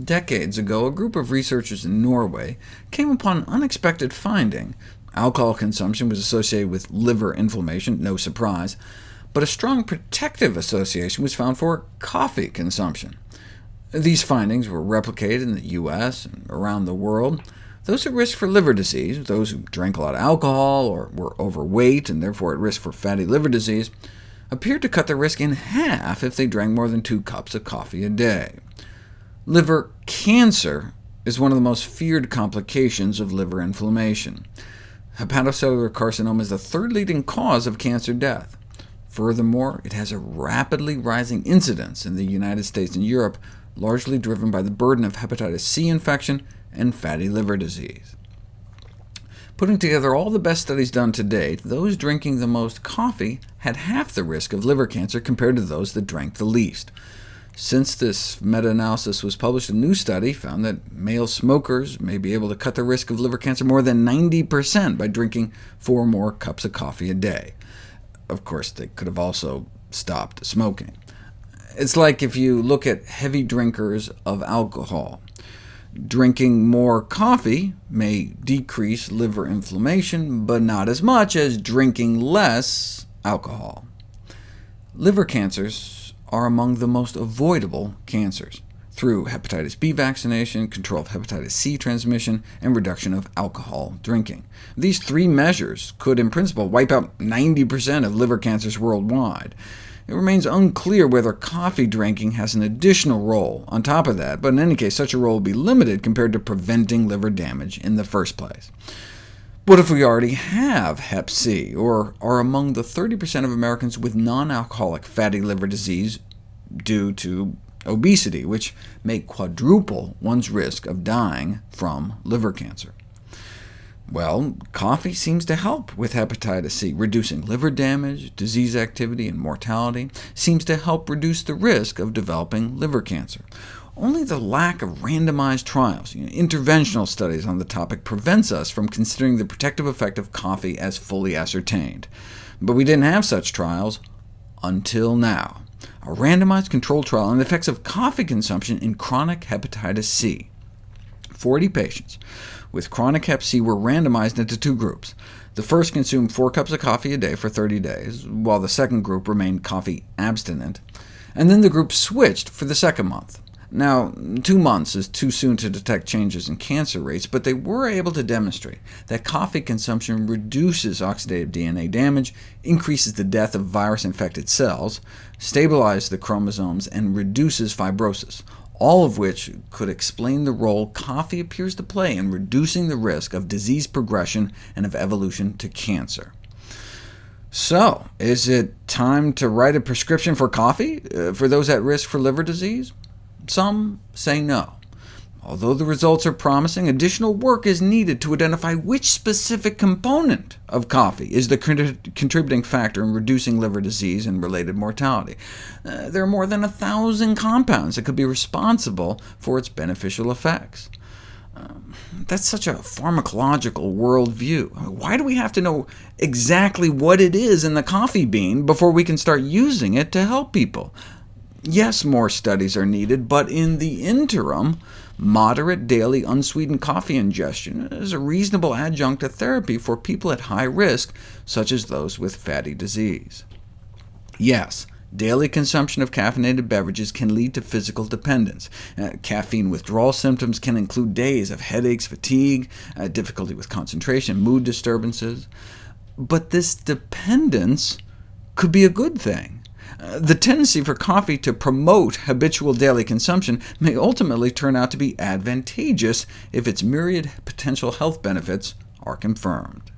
Decades ago, a group of researchers in Norway came upon an unexpected finding. Alcohol consumption was associated with liver inflammation, no surprise, but a strong protective association was found for coffee consumption. These findings were replicated in the US and around the world. Those at risk for liver disease, those who drank a lot of alcohol or were overweight and therefore at risk for fatty liver disease, appeared to cut their risk in half if they drank more than 2 cups of coffee a day. Liver cancer is one of the most feared complications of liver inflammation. Hepatocellular carcinoma is the 3rd leading cause of cancer death. Furthermore, it has a rapidly rising incidence in the United States and Europe, largely driven by the burden of hepatitis C infection and fatty liver disease. Putting together all the best studies done to date, those drinking the most coffee had half the risk of liver cancer compared to those that drank the least. Since this meta-analysis was published, a new study found that male smokers may be able to cut the risk of liver cancer more than 90% by drinking 4 more cups of coffee a day. Of course, they could have also stopped smoking. It's like if you look at heavy drinkers of alcohol. Drinking more coffee may decrease liver inflammation, but not as much as drinking less alcohol. Liver cancers are among the most avoidable cancers, through hepatitis B vaccination, control of hepatitis C transmission, and reduction of alcohol drinking. These 3 measures could, in principle, wipe out 90% of liver cancers worldwide. It remains unclear whether coffee drinking has an additional role on top of that, but in any case, such a role will be limited compared to preventing liver damage in the first place. What if we already have Hep C, or are among the 30% of Americans with non-alcoholic fatty liver disease due to obesity, which may quadruple one's risk of dying from liver cancer? Well, coffee seems to help with hepatitis C, reducing liver damage, disease activity, and mortality, seems to help reduce the risk of developing liver cancer. Only the lack of randomized trials, interventional studies on the topic, prevents us from considering the protective effect of coffee as fully ascertained. But we didn't have such trials until now. A randomized controlled trial on the effects of coffee consumption in chronic hepatitis C. 40 patients with chronic hep C were randomized into 2 groups. The first consumed 4 cups of coffee a day for 30 days, while the second group remained coffee abstinent, and then the group switched for the second month. Now, 2 months is too soon to detect changes in cancer rates, but they were able to demonstrate that coffee consumption reduces oxidative DNA damage, increases the death of virus-infected cells, stabilizes the chromosomes, and reduces fibrosis, all of which could explain the role coffee appears to play in reducing the risk of disease progression and of evolution to cancer. So, is it time to write a prescription for coffee for those at risk for liver disease? Some say no. Although the results are promising, additional work is needed to identify which specific component of coffee is the contributing factor in reducing liver disease and related mortality. There are more than 1,000 compounds that could be responsible for its beneficial effects. That's such a pharmacological worldview. Why do we have to know exactly what it is in the coffee bean before we can start using it to help people? Yes, more studies are needed, but in the interim, moderate daily unsweetened coffee ingestion is a reasonable adjunct to therapy for people at high risk, such as those with fatty disease. Yes, daily consumption of caffeinated beverages can lead to physical dependence. Caffeine withdrawal symptoms can include days of headaches, fatigue, difficulty with concentration, mood disturbances. But this dependence could be a good thing. The tendency for coffee to promote habitual daily consumption may ultimately turn out to be advantageous if its myriad potential health benefits are confirmed.